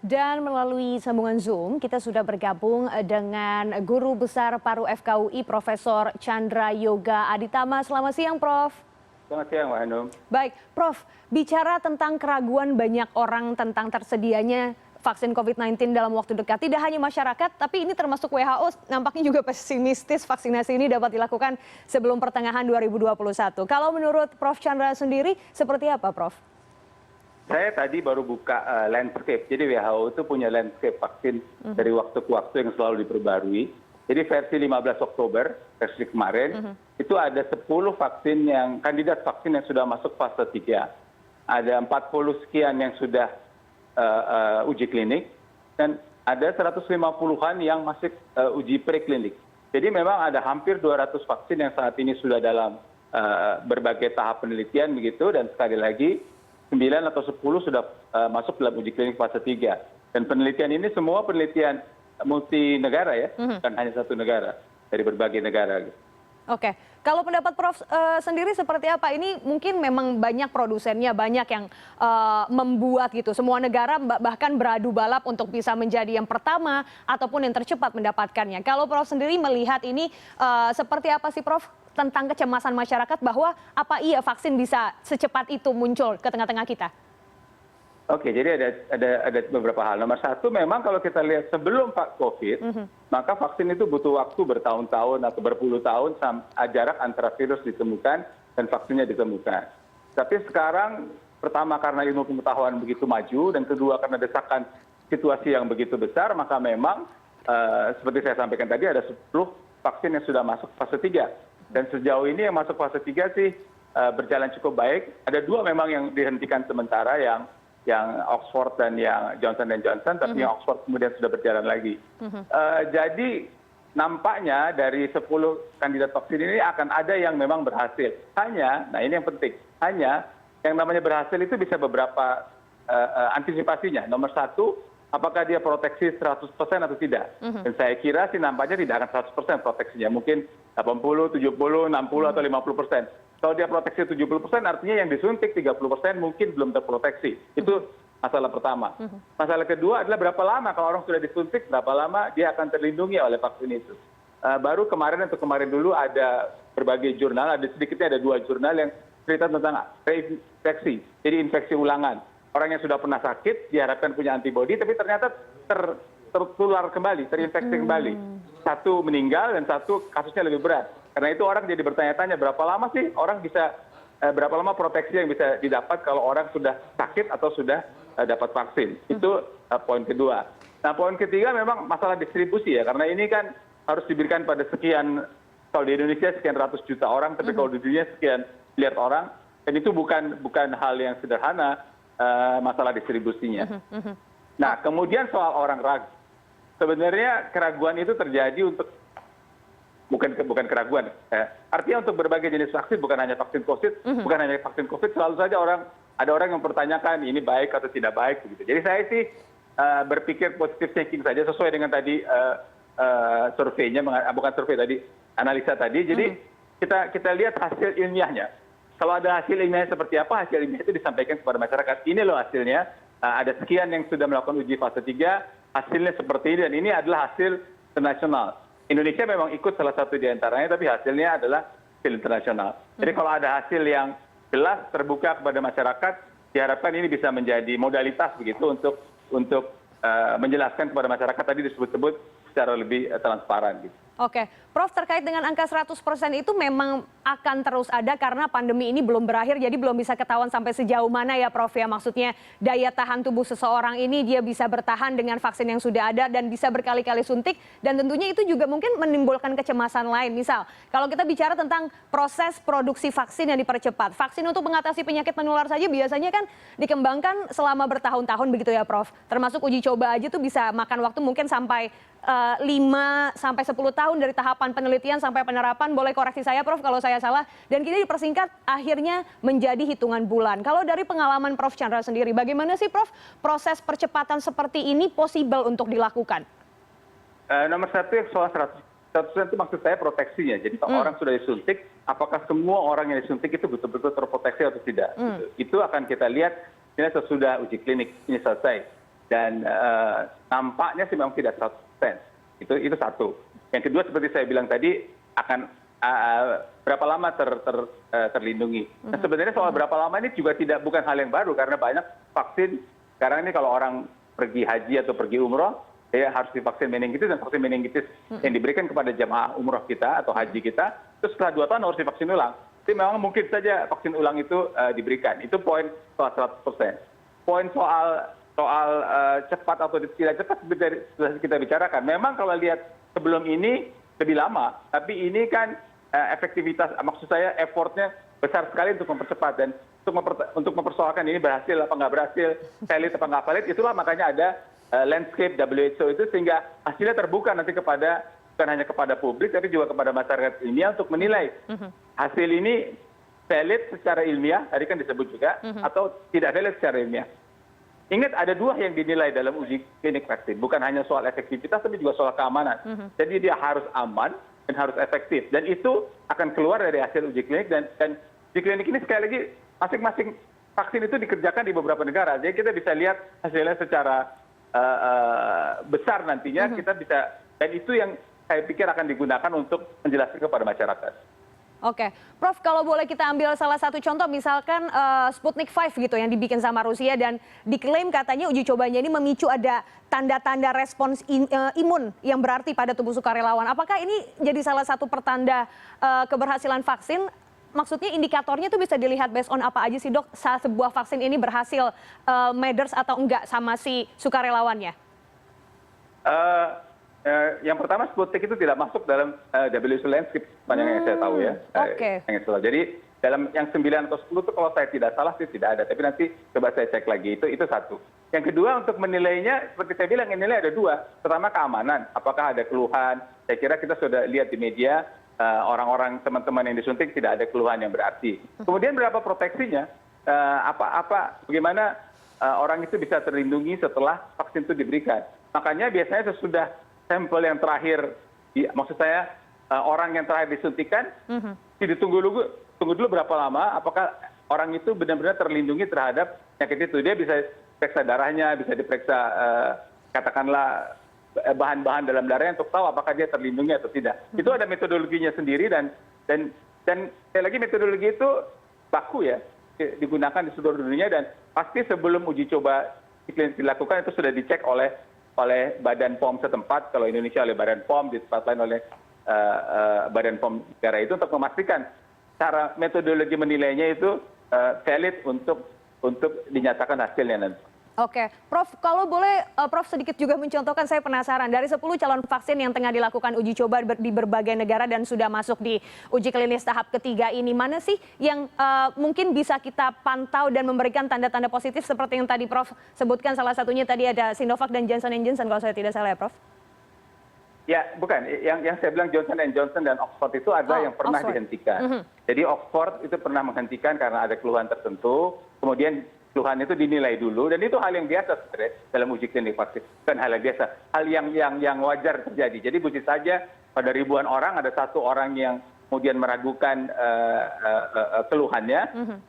Dan melalui sambungan Zoom, kita sudah bergabung dengan Guru Besar Paru FKUI, Profesor Chandra Yoga Aditama. Selamat siang, Prof. Selamat siang, Mbak Hanum. Baik, Prof. Bicara tentang keraguan banyak orang tentang tersedianya vaksin COVID-19 dalam waktu dekat, tidak hanya masyarakat, tapi ini termasuk WHO nampaknya juga pesimistis vaksinasi ini dapat dilakukan sebelum pertengahan 2021. Kalau menurut Prof. Chandra sendiri, seperti apa, Prof? Saya tadi baru buka landscape. Jadi WHO itu punya landscape vaksin dari waktu ke waktu yang selalu diperbarui. Jadi versi 15 Oktober, versi kemarin, itu ada 10 vaksin yang kandidat vaksin yang sudah masuk fase 3. Ada 40 sekian yang sudah uji klinik dan ada 150-an yang masih uji preklinik. Jadi memang ada hampir 200 vaksin yang saat ini sudah dalam berbagai tahap penelitian begitu, dan sekali lagi 9 atau 10 sudah masuk dalam uji klinik fase 3. Dan penelitian ini semua penelitian multi negara ya, bukan hanya satu negara, dari berbagai negara. Oke, kalau pendapat Prof sendiri seperti apa? Ini mungkin memang banyak produsennya, banyak yang membuat gitu. Semua negara bahkan beradu balap untuk bisa menjadi yang pertama ataupun yang tercepat mendapatkannya. Kalau Prof sendiri melihat ini seperti apa sih, Prof? Tentang kecemasan masyarakat bahwa apa iya vaksin bisa secepat itu muncul ke tengah-tengah kita? Oke, jadi ada beberapa hal. Nomor satu, memang kalau kita lihat sebelum COVID, maka vaksin itu butuh waktu bertahun-tahun atau berpuluh tahun jarak antara virus ditemukan dan vaksinnya ditemukan. Tapi sekarang, pertama karena ilmu pengetahuan begitu maju, dan kedua karena desakan situasi yang begitu besar, maka memang seperti saya sampaikan tadi ada 10 vaksin yang sudah masuk fase 3. Dan sejauh ini yang masuk fase 3 sih berjalan cukup baik. Ada 2 memang yang dihentikan sementara, yang Oxford dan yang Johnson & Johnson, tapi yang Oxford kemudian sudah berjalan lagi. Jadi nampaknya dari 10 kandidat vaksin ini akan ada yang memang berhasil. Hanya, nah ini yang penting, hanya yang namanya berhasil itu bisa beberapa antisipasinya. Nomor satu, apakah dia proteksi 100% atau tidak. Dan saya kira sih nampaknya tidak akan 100% proteksinya. Mungkin 80, 70, 60, atau 50%. Kalau dia proteksi 70%, artinya yang disuntik 30% mungkin belum terproteksi. Itu masalah pertama. Masalah kedua adalah berapa lama kalau orang sudah disuntik, berapa lama dia akan terlindungi oleh vaksin itu. Baru kemarin atau kemarin dulu ada berbagai jurnal, sedikitnya ada 2 jurnal yang cerita tentang reinfeksi. Jadi infeksi ulangan. Orang yang sudah pernah sakit diharapkan punya antibodi, tapi ternyata tertular kembali, terinfeksi kembali. Satu meninggal dan satu kasusnya lebih berat. Karena itu orang jadi bertanya-tanya berapa lama sih orang bisa, berapa lama proteksi yang bisa didapat kalau orang sudah sakit atau sudah dapat vaksin. Itu poin kedua. Nah, poin ketiga memang masalah distribusi ya, karena ini kan harus diberikan pada sekian, kalau di Indonesia sekian ratus juta orang, tapi kalau di dunia sekian miliar orang, dan itu bukan hal yang sederhana masalah distribusinya. Nah, kemudian soal orang ragu. Sebenarnya keraguan itu terjadi untuk bukan keraguan. Artinya untuk berbagai jenis vaksin, bukan hanya vaksin COVID, selalu saja ada orang yang mempertanyakan ini baik atau tidak baik begitu. Jadi saya sih berpikir positive thinking saja sesuai dengan tadi surveinya, bukan survei tadi, analisa tadi. Jadi kita lihat hasil ilmiahnya. Kalau ada hasil ilmiahnya seperti apa, hasil ilmiah itu disampaikan kepada masyarakat. Ini loh hasilnya, ada sekian yang sudah melakukan uji fase 3, hasilnya seperti ini, dan ini adalah hasil internasional. Indonesia memang ikut salah satu di antaranya, tapi hasilnya adalah hasil internasional. Jadi kalau ada hasil yang jelas terbuka kepada masyarakat, diharapkan ini bisa menjadi modalitas begitu untuk menjelaskan kepada masyarakat, tadi disebut-sebut secara lebih transparan gitu. Oke, Prof, terkait dengan angka 100% itu memang akan terus ada karena pandemi ini belum berakhir, jadi belum bisa ketahuan sampai sejauh mana ya, Prof, ya. Maksudnya daya tahan tubuh seseorang ini dia bisa bertahan dengan vaksin yang sudah ada dan bisa berkali-kali suntik, dan tentunya itu juga mungkin menimbulkan kecemasan lain. Misal, kalau kita bicara tentang proses produksi vaksin yang dipercepat, vaksin untuk mengatasi penyakit menular saja biasanya kan dikembangkan selama bertahun-tahun begitu ya, Prof. Termasuk uji coba aja tuh bisa makan waktu mungkin sampai 5 sampai 10 tahun dari tahapan penelitian sampai penerapan. Boleh koreksi saya, Prof, kalau saya salah. Dan kita dipersingkat akhirnya menjadi hitungan bulan. Kalau dari pengalaman Prof Chandra sendiri, bagaimana sih, Prof, proses percepatan seperti ini possible untuk dilakukan? Nomor satu, soal 100% itu maksud saya proteksinya. Jadi kalau orang sudah disuntik, apakah semua orang yang disuntik itu betul-betul terproteksi atau tidak? Itu akan kita lihat ini sesudah uji klinik ini selesai. dan nampaknya sih memang tidak 100%. Itu satu. Yang kedua seperti saya bilang tadi akan berapa lama terlindungi. Nah, sebenarnya soal berapa lama ini juga bukan hal yang baru karena banyak vaksin sekarang ini kalau orang pergi haji atau pergi umroh ya harus divaksin meningitis, dan vaksin meningitis yang diberikan kepada jamaah umroh kita atau haji kita itu setelah 2 tahun harus divaksin ulang. Jadi memang mungkin saja vaksin ulang itu diberikan. Itu poin soal 100%. Poin soal cepat atau tidak cepat sudah kita bicarakan. Memang kalau lihat sebelum ini lebih lama, tapi ini kan efektivitas, maksud saya effortnya besar sekali untuk mempercepat dan untuk mempersoalkan ini berhasil apa nggak berhasil, valid apa nggak valid, itulah makanya ada landscape WHO itu sehingga hasilnya terbuka nanti kepada bukan hanya kepada publik tapi juga kepada masyarakat ilmiah untuk menilai hasil ini valid secara ilmiah, tadi kan disebut juga, atau tidak valid secara ilmiah. Ingat ada 2 yang dinilai dalam uji klinik vaksin, bukan hanya soal efektivitas tapi juga soal keamanan. Jadi dia harus aman dan harus efektif, dan itu akan keluar dari hasil uji klinik, dan uji klinik ini sekali lagi masing-masing vaksin itu dikerjakan di beberapa negara, jadi kita bisa lihat hasilnya secara besar nantinya, kita bisa, dan itu yang saya pikir akan digunakan untuk menjelaskan kepada masyarakat. Oke, Prof, kalau boleh kita ambil salah satu contoh, misalkan Sputnik 5 gitu yang dibikin sama Rusia dan diklaim katanya uji cobanya ini memicu ada tanda-tanda respons imun yang berarti pada tubuh sukarelawan. Apakah ini jadi salah satu pertanda keberhasilan vaksin? Maksudnya indikatornya itu bisa dilihat based on apa aja sih dok, saat sebuah vaksin ini berhasil matters atau enggak sama si sukarelawannya? Yang pertama Sputnik itu tidak masuk dalam WHO landscape sepanjang yang saya tahu ya. Oke. Jadi dalam yang 9 atau 10 itu kalau saya tidak salah sih tidak ada. Tapi nanti coba saya cek lagi. Itu satu. Yang kedua untuk menilainya seperti saya bilang yang nilai ada 2. Pertama keamanan. Apakah ada keluhan? Saya kira kita sudah lihat di media orang-orang teman-teman yang disuntik tidak ada keluhan yang berarti. Kemudian berapa proteksinya? Bagaimana orang itu bisa terlindungi setelah vaksin itu diberikan? Makanya biasanya sesudah sampel yang terakhir, maksud saya orang yang terakhir disuntikan, ditunggu dulu berapa lama, apakah orang itu benar-benar terlindungi terhadap penyakit itu. Dia bisa periksa darahnya, bisa diperiksa katakanlah bahan-bahan dalam darahnya untuk tahu apakah dia terlindungi atau tidak. Itu ada metodologinya sendiri dan sekali lagi metodologi itu baku ya, digunakan di seluruh dunia, dan pasti sebelum uji coba klinis dilakukan itu sudah dicek oleh Badan POM setempat, kalau Indonesia oleh Badan POM, di tempat lain oleh Badan POM negara itu, untuk memastikan cara metodologi menilainya itu valid untuk dinyatakan hasilnya nanti. Oke, Prof, kalau boleh Prof sedikit juga mencontohkan, saya penasaran dari 10 calon vaksin yang tengah dilakukan uji coba di berbagai negara dan sudah masuk di uji klinis tahap ketiga ini, mana sih yang mungkin bisa kita pantau dan memberikan tanda-tanda positif seperti yang tadi Prof sebutkan, salah satunya tadi ada Sinovac dan Johnson & Johnson kalau saya tidak salah ya Prof? Ya, bukan. Yang saya bilang Johnson & Johnson dan Oxford itu adalah yang pernah dihentikan. Jadi Oxford itu pernah menghentikan karena ada keluhan tertentu, kemudian keluhan itu dinilai dulu, dan itu hal yang biasa sebenarnya dalam uji klinik vaksin. Bukan hal yang biasa, hal yang wajar terjadi. Jadi mungkin saja pada ribuan orang ada 1 orang yang kemudian meragukan keluhannya,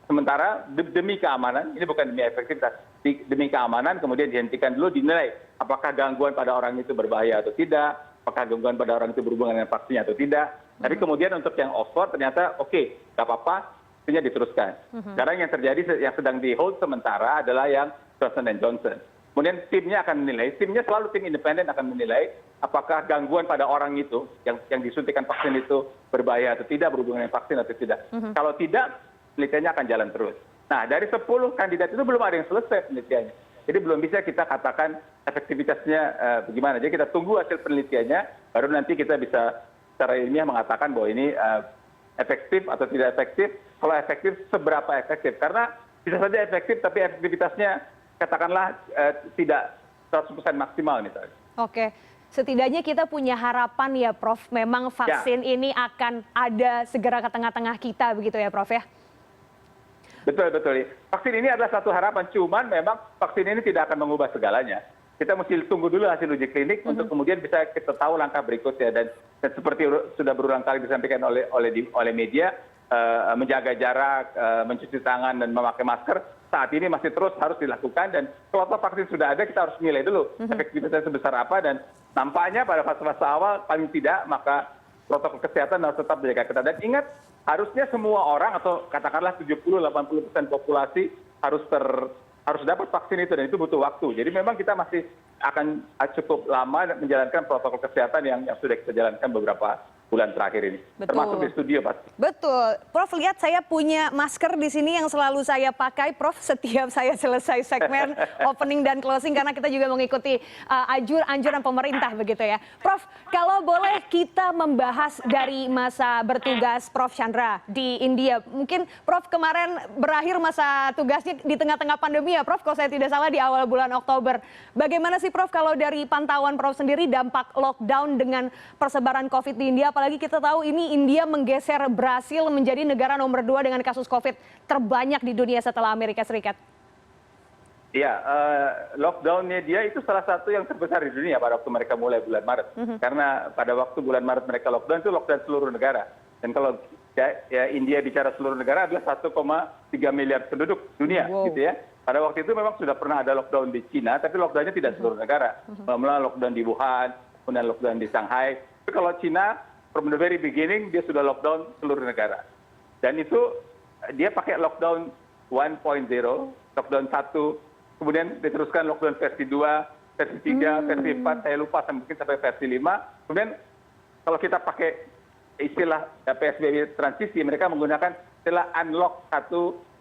sementara demi keamanan, ini bukan demi efektivitas, demi keamanan kemudian dihentikan dulu, dinilai apakah gangguan pada orang itu berbahaya atau tidak, apakah gangguan pada orang itu berhubungan dengan vaksinnya atau tidak. Tapi kemudian untuk yang Oxford ternyata oke, nggak apa-apa, diteruskan. Sekarang yang terjadi yang sedang di hold sementara adalah yang Johnson & Johnson. Kemudian timnya akan menilai, timnya selalu tim independen akan menilai apakah gangguan pada orang itu yang disuntikan vaksin itu berbahaya atau tidak, berhubungan dengan vaksin atau tidak. Kalau tidak, penelitiannya akan jalan terus. Nah, dari 10 kandidat itu belum ada yang selesai penelitiannya. Jadi belum bisa kita katakan efektivitasnya bagaimana. Jadi kita tunggu hasil penelitiannya, baru nanti kita bisa secara ilmiah mengatakan bahwa ini efektif atau tidak efektif. Kalau efektif, seberapa efektif? Karena bisa saja efektif, tapi efektivitasnya katakanlah tidak 100% maksimal misalnya. Oke, setidaknya kita punya harapan ya Prof, memang vaksin ini akan ada segera ke tengah-tengah kita begitu ya Prof ya? Betul. Vaksin ini adalah satu harapan, cuman memang vaksin ini tidak akan mengubah segalanya. Kita mesti tunggu dulu hasil uji klinik untuk kemudian bisa kita tahu langkah berikutnya, dan seperti sudah berulang kali disampaikan oleh media, menjaga jarak, mencuci tangan dan memakai masker saat ini masih terus harus dilakukan, dan kalau vaksin sudah ada kita harus nilai dulu efektivitasnya sebesar apa, dan nampaknya pada fase-fase awal paling tidak maka protokol kesehatan harus tetap dijaga ketat. Dan ingat, harusnya semua orang atau katakanlah 70-80% populasi harus dapat vaksin itu, dan itu butuh waktu. Jadi memang kita masih akan cukup lama menjalankan protokol kesehatan yang sudah kita jalankan beberapa bulan terakhir ini. Betul. Termasuk di studio pasti. Betul. Prof, lihat saya punya masker di sini yang selalu saya pakai, Prof, setiap saya selesai segmen opening dan closing, karena kita juga mengikuti anjuran pemerintah begitu ya. Prof, kalau boleh kita membahas dari masa bertugas Prof Chandra di India. Mungkin Prof kemarin berakhir masa tugasnya di tengah-tengah pandemi ya, Prof, kalau saya tidak salah di awal bulan Oktober. Bagaimana sih Prof kalau dari pantauan Prof sendiri dampak lockdown dengan persebaran COVID di India? Apalagi kita tahu ini India menggeser Brasil menjadi negara nomor 2 dengan kasus COVID terbanyak di dunia setelah Amerika Serikat. Iya, lockdown-nya dia itu salah satu yang terbesar di dunia pada waktu mereka mulai bulan Maret. Karena pada waktu bulan Maret mereka lockdown itu lockdown seluruh negara. Dan kalau ya India bicara seluruh negara adalah 1,3 miliar penduduk dunia, gitu ya. Pada waktu itu memang sudah pernah ada lockdown di Cina, tapi lockdown-nya tidak seluruh negara. Mula lockdown di Wuhan, kemudian lockdown di Shanghai. Tapi kalau Cina, from the very beginning dia sudah lockdown seluruh negara. Dan itu dia pakai lockdown 1.0, lockdown 1, kemudian diteruskan lockdown versi 2, versi 3, versi 4, saya lupa mungkin sampai versi 5. Kemudian kalau kita pakai istilah PSBB transisi, mereka menggunakan istilah unlock 1,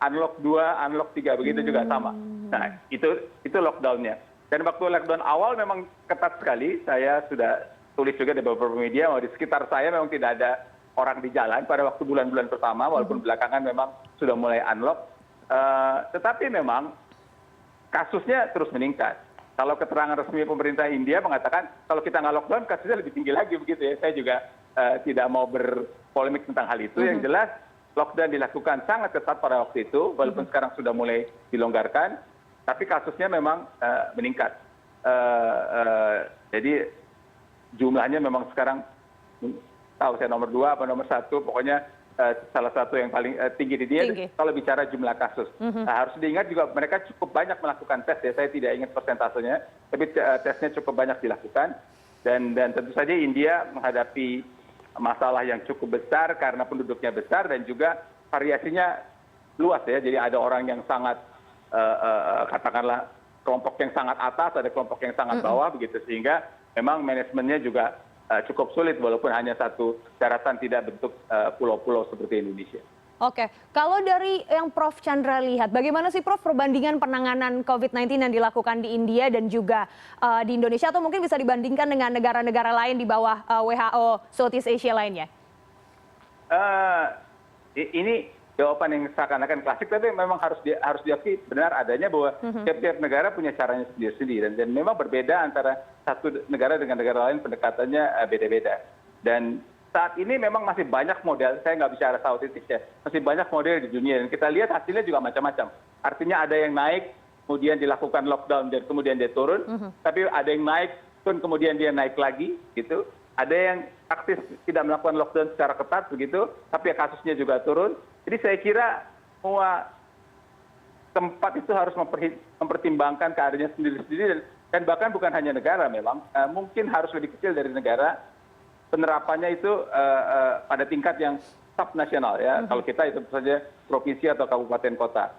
unlock 2, unlock 3, begitu juga sama. Nah, itu lockdown-nya. Dan waktu lockdown awal memang ketat sekali, saya sudah tulis juga di beberapa media bahwa di sekitar saya memang tidak ada orang di jalan pada waktu bulan-bulan pertama, walaupun belakangan memang sudah mulai unlock. Tetapi memang kasusnya terus meningkat. Kalau keterangan resmi pemerintah India mengatakan kalau kita nggak lockdown kasusnya lebih tinggi lagi begitu ya. Saya juga tidak mau berpolemik tentang hal itu. Yang jelas lockdown dilakukan sangat ketat pada waktu itu, walaupun sekarang sudah mulai dilonggarkan, tapi kasusnya memang meningkat. Jadi jumlahnya memang sekarang tahu saya nomor 2 apa nomor 1, pokoknya salah satu yang paling tinggi di dia kalau bicara jumlah kasus. Nah, harus diingat juga mereka cukup banyak melakukan tes ya, saya tidak ingat persentasenya, tapi tesnya cukup banyak dilakukan, dan tentu saja India menghadapi masalah yang cukup besar karena penduduknya besar dan juga variasinya luas ya, jadi ada orang yang sangat katakanlah kelompok yang sangat atas, ada kelompok yang sangat bawah begitu, sehingga memang manajemennya juga cukup sulit walaupun hanya satu daratan tidak bentuk pulau-pulau seperti Indonesia. Oke, kalau dari yang Prof Chandra lihat, bagaimana sih Prof perbandingan penanganan COVID-19 yang dilakukan di India dan juga di Indonesia, atau mungkin bisa dibandingkan dengan negara-negara lain di bawah WHO Southeast Asia lainnya? Ini jawaban yang seakan-akan klasik, tapi memang harus diakui benar adanya bahwa tiap-tiap negara punya caranya sendiri-sendiri, dan memang berbeda antara satu negara dengan negara lain, pendekatannya beda-beda. Dan saat ini memang masih banyak model, saya nggak bicara Southeast Asia, masih banyak model di dunia, dan kita lihat hasilnya juga macam-macam. Artinya ada yang naik, kemudian dilakukan lockdown, dan kemudian dia turun, tapi ada yang naik, kemudian dia naik lagi, gitu. Ada yang aktif tidak melakukan lockdown secara ketat begitu, tapi kasusnya juga turun. Jadi saya kira semua tempat itu harus mempertimbangkan keadaannya sendiri-sendiri, dan bahkan bukan hanya negara memang, mungkin harus lebih kecil dari negara, penerapannya itu pada tingkat yang subnasional ya. Kalau kita itu saja provinsi atau kabupaten kota.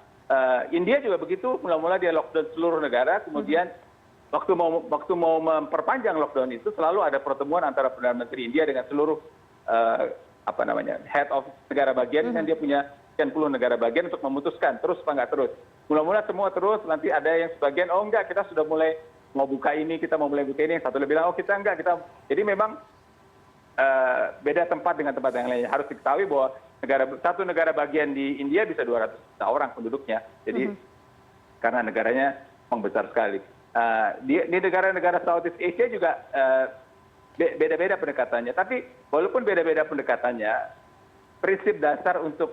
India juga begitu, mula-mula dia lockdown seluruh negara, kemudian waktu mau memperpanjang lockdown itu selalu ada pertemuan antara Perdana Menteri India dengan seluruh head of negara bagian, dan dia punya sekian puluh negara bagian untuk memutuskan terus apa nggak terus. Mula-mula semua terus, nanti ada yang sebagian oh enggak, kita sudah mulai mau buka ini, kita mau mulai buka ini, yang satu lebih bilang oh kita enggak, kita. Jadi memang beda tempat dengan tempat yang lainnya. Harus diketahui bahwa satu negara bagian di India bisa 200 juta orang penduduknya. Jadi karena negaranya memang besar sekali. Di negara-negara Southeast Asia juga beda-beda pendekatannya. Tapi walaupun beda-beda pendekatannya, prinsip dasar untuk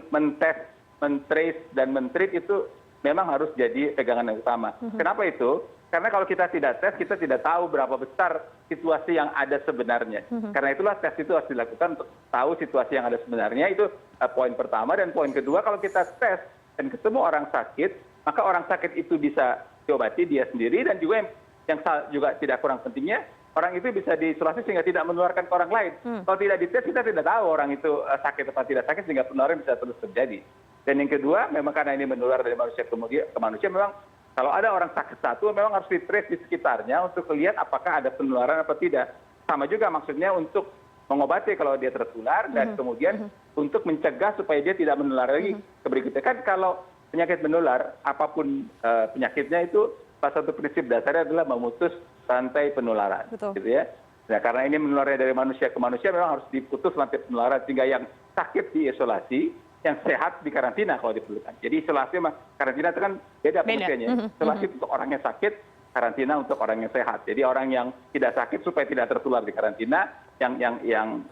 mentes, mentrace, dan mentreat itu memang harus jadi pegangan yang utama. Kenapa itu? Karena kalau kita tidak tes, kita tidak tahu berapa besar situasi yang ada sebenarnya. Karena itulah tes itu harus dilakukan untuk tahu situasi yang ada sebenarnya. Itu poin pertama. Dan poin kedua, kalau kita tes, dan ketemu orang sakit, maka orang sakit itu bisa diobati dia sendiri, dan juga yang juga tidak kurang pentingnya, orang itu bisa diisolasi sehingga tidak menularkan ke orang lain. Kalau tidak dites, kita tidak tahu orang itu sakit atau tidak sakit, sehingga penularan bisa terus terjadi. Dan yang kedua, memang karena ini menular dari manusia ke manusia, memang kalau ada orang sakit satu, memang harus di-trace di sekitarnya untuk melihat apakah ada penularan atau tidak. Sama juga maksudnya untuk mengobati kalau dia tertular, dan kemudian untuk mencegah supaya dia tidak menular lagi ke berikutnya. Kan kalau penyakit menular, apapun penyakitnya itu, salah satu prinsip dasarnya adalah memutus rantai penularan. Betul. Gitu ya. Nah, karena ini menularnya dari manusia ke manusia, memang harus diputus rantai penularan, sehingga yang sakit diisolasi, yang sehat dikarantina kalau diperlukan. Jadi isolasi sama karantina itu kan beda pengertiannya. Isolasi untuk orang yang sakit, karantina untuk orang yang sehat. Jadi orang yang tidak sakit supaya tidak tertular di karantina, yang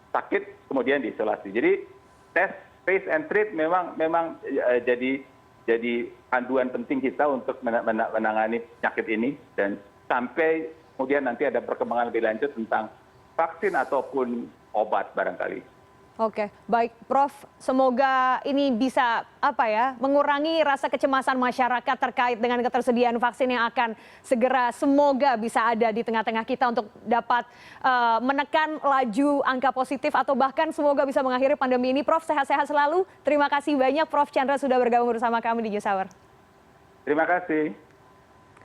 sakit kemudian diisolasi. Jadi tes, trace and treat memang jadi panduan penting kita untuk menangani penyakit ini, dan sampai kemudian nanti ada perkembangan lebih lanjut tentang vaksin ataupun obat barangkali. Oke, baik Prof. Semoga ini bisa mengurangi rasa kecemasan masyarakat terkait dengan ketersediaan vaksin yang akan segera semoga bisa ada di tengah-tengah kita untuk dapat menekan laju angka positif atau bahkan semoga bisa mengakhiri pandemi ini. Prof, sehat-sehat selalu. Terima kasih banyak Prof. Chandra sudah bergabung bersama kami di News Hour. Terima kasih.